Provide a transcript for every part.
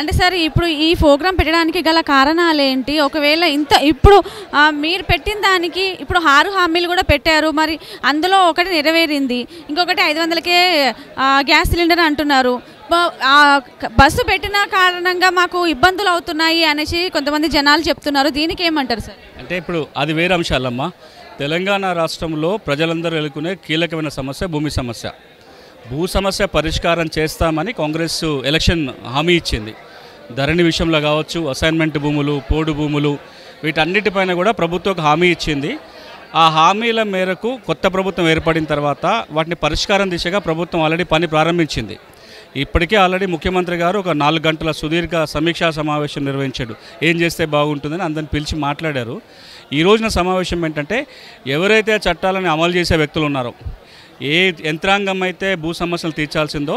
అంటే సార్ ఇప్పుడు ఈ ప్రోగ్రామ్ పెట్టడానికి గల కారణాలేంటి? ఒకవేళ ఇప్పుడు మీరు పెట్టిన దానికి ఇప్పుడు 6 హామీలు కూడా పెట్టారు. మరి అందులో ఒకటి నెరవేరింది. ఇంకొకటి 500కే గ్యాస్ సిలిండర్ అంటున్నారు. బస్సు పెట్టిన కారణంగా మాకు ఇబ్బందులు అవుతున్నాయి అనేసి కొంతమంది జనాలు చెప్తున్నారు. దీనికి ఏమంటారు సార్? అంటే ఇప్పుడు అది వేరే అంశాలమ్మా. తెలంగాణ రాష్ట్రంలో ప్రజలందరూ ఎదుర్కొనే కీలకమైన సమస్య భూమి సమస్య. భూ సమస్య పరిష్కారం చేస్తామని కాంగ్రెస్ ఎలక్షన్ హామీ ఇచ్చింది. ధరణి విషయంలో కావచ్చు, అసైన్మెంట్ భూములు, పోడు భూములు, వీటన్నిటిపైన కూడా ప్రభుత్వం హామీ ఇచ్చింది. ఆ హామీల మేరకు కొత్త ప్రభుత్వం ఏర్పడిన తర్వాత వాటిని పరిష్కారం దిశగా ప్రభుత్వం ఆల్రెడీ పని ప్రారంభించింది. ఇప్పటికే ఆల్రెడీ ముఖ్యమంత్రి గారు ఒక 4 గంటల సుదీర్ఘ సమీక్షా సమావేశం నిర్వహించాడు. ఏం చేస్తే బాగుంటుందని అందరిని పిలిచి మాట్లాడారు. ఈ రోజున సమావేశం ఏంటంటే, ఎవరైతే చట్టాలను అమలు చేసే వ్యక్తులు ఉన్నారో, ఏ యంత్రాంగం అయితే భూ సమస్యలు తీర్చాల్సిందో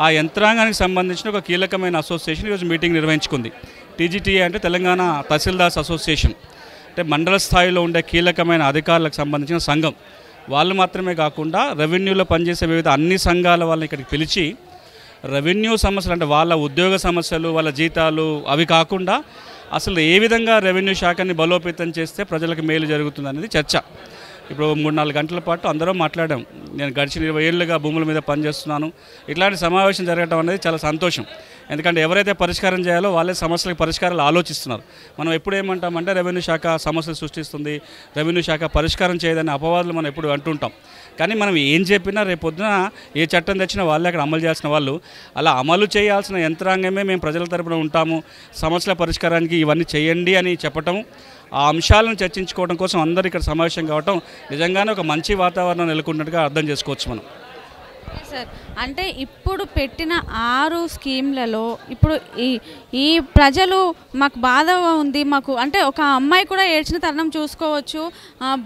ఆ యంత్రాంగానికి సంబంధించిన ఒక కీలకమైన అసోసియేషన్ ఈరోజు మీటింగ్ నిర్వహించుకుంది. టీజీటీఏ అంటే తెలంగాణ తహసీల్దార్స్ అసోసియేషన్. అంటే మండల స్థాయిలో ఉండే కీలకమైన అధికారులకు సంబంధించిన సంఘం. వాళ్ళు మాత్రమే కాకుండా రెవెన్యూలో పనిచేసే వివిధ అన్ని సంఘాల వాళ్ళని ఇక్కడికి పిలిచి రెవెన్యూ సమస్యలు, అంటే వాళ్ళ ఉద్యోగ సమస్యలు, వాళ్ళ జీతాలు, అవి కాకుండా అసలు ఏ విధంగా రెవెన్యూ శాఖని బలోపేతం చేస్తే ప్రజలకు మేలు జరుగుతుంది అనేది చర్చ. ఇప్పుడు 3-4 గంటల పాటు అందరం మాట్లాడాం. నేను గడిచిన 20 ఏళ్ళుగా భూముల మీద పనిచేస్తున్నాను. ఇట్లాంటి సమావేశం జరగడం అనేది చాలా సంతోషం. ఎందుకంటే ఎవరైతే పరిష్కారం చేయాలో వాళ్ళే సమస్యలకు పరిష్కారాలు ఆలోచిస్తున్నారు. మనం ఎప్పుడు ఏమంటామంటే రెవెన్యూ శాఖ సమస్యలు సృష్టిస్తుంది, రెవెన్యూ శాఖ పరిష్కారం చేయదని అపవాదులు మనం ఎప్పుడు అంటుంటాం. కానీ మనం ఏం చెప్పినా రేపొద్దున ఏ చట్టం తెచ్చినా వాళ్ళే అక్కడ అమలు చేయాల్సిన వాళ్ళు. అలా అమలు చేయాల్సిన యంత్రాంగమే మేము ప్రజల తరపున ఉంటాము, సమస్యల పరిష్కారానికి ఇవన్నీ చేయండి అని చెప్పటం, ఆ అంశాలను చర్చించుకోవడం కోసం అందరూ ఇక్కడ సమావేశం కావటం నిజంగానే ఒక మంచి వాతావరణం నెలకొన్నట్టుగా అర్థం చేసుకోవచ్చు మనం. సార్, అంటే ఇప్పుడు పెట్టిన 6 స్కీమ్లలో ఇప్పుడు ఈ ప్రజలు మాకు బాధగా ఉంది, మాకు అంటే ఒక అమ్మాయి కూడా ఏడ్చిన తరుణం చూసుకోవచ్చు.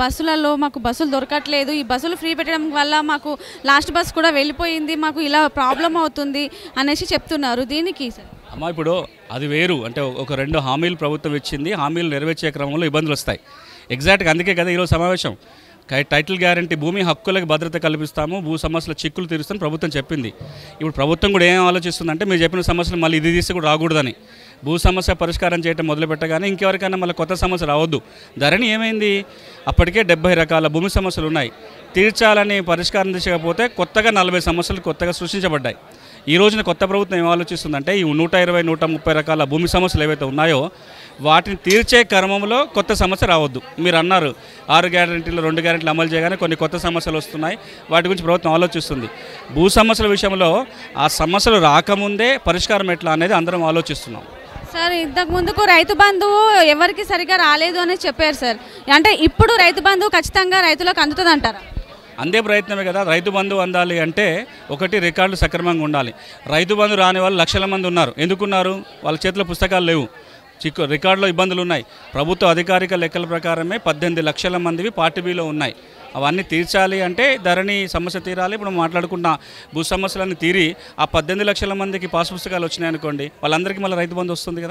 బస్సులలో మాకు బస్సులు దొరకట్లేదు, ఈ బస్సులు ఫ్రీ పెట్టడం వల్ల మాకు లాస్ట్ బస్ కూడా వెళ్ళిపోయింది, మాకు ఇలా ప్రాబ్లం అవుతుంది అనేసి చెప్తున్నారు. దీనికి సార్ అమ్మ ఇప్పుడు అది వేరు. అంటే ఒక 2 హామీలు ప్రభుత్వం ఇచ్చింది. హామీలు నెరవేర్చే క్రమంలో ఇబ్బందులు వస్తాయి. ఎగ్జాక్ట్గా అందుకే కదా ఈరోజు సమావేశం. టైటిల్ గ్యారంటీ, భూమి హక్కులకు భద్రత కల్పిస్తాము, భూ సమస్యల చిక్కులు తీరుస్తామని ప్రభుత్వం చెప్పింది. ఇప్పుడు ప్రభుత్వం కూడా ఏం ఆలోచిస్తుందంటే, మీరు చెప్పిన సమస్యలు మళ్ళీ ఇది తీసి కూడా రాకూడదని. భూ సమస్య పరిష్కారం చేయడం మొదలుపెట్టగానే ఇంకెవరికైనా మళ్ళీ కొత్త సమస్య రావద్దు. ధరణి ఏమైంది? అప్పటికే 70 రకాల భూమి సమస్యలు ఉన్నాయి. తీర్చాలని పరిష్కారం దిశగా పోతే కొత్తగా 40 సమస్యలు కొత్తగా సృష్టించబడ్డాయి. ఈ రోజున కొత్త ప్రభుత్వం ఏం ఆలోచిస్తుందంటే, ఈ 120-130 రకాల భూమి సమస్యలు ఏవైతే ఉన్నాయో వాటిని తీర్చే క్రమంలో కొత్త సమస్య రావద్దు. మీరు అన్నారు 6 గ్యారెంటీలు 2 గ్యారెంటీలు అమలు చేయగానే కొన్ని కొత్త సమస్యలు వస్తున్నాయి, వాటి గురించి ప్రభుత్వం ఆలోచిస్తుంది. భూ సమస్యల విషయంలో ఆ సమస్యలు రాకముందే పరిష్కారం ఎట్లా అనేది అందరం ఆలోచిస్తున్నాం. సార్, ఇంతకు ముందుకు రైతు బంధువు ఎవరికి సరిగా రాలేదు అని చెప్పారు సార్. అంటే ఇప్పుడు రైతు బంధువు ఖచ్చితంగా రైతులకు అందుతుంది అంటారా? అందే ప్రయత్నమే కదా. రైతు బంధు అందాలి అంటే ఒకటి రికార్డులు సక్రమంగా ఉండాలి. రైతు బంధు రాని వాళ్ళు లక్షల మంది ఉన్నారు. ఎందుకున్నారు? వాళ్ళ చేతిలో పుస్తకాలు లేవు, రికార్డులో ఇబ్బందులు ఉన్నాయి. ప్రభుత్వ అధికారిక లెక్కల ప్రకారమే 18 లక్షల మందివి పార్ట్ బిలో ఉన్నాయి. అవన్నీ తీర్చాలి అంటే ధరణి సమస్య తీరాలి. ఇప్పుడు మాట్లాడుకున్న భూ సమస్యలన్నీ తీరి ఆ 18 లక్షల మందికి పాస్ పుస్తకాలు వచ్చినాయనుకోండి, వాళ్ళందరికీ మళ్ళీ రైతు బంధు వస్తుంది కదా.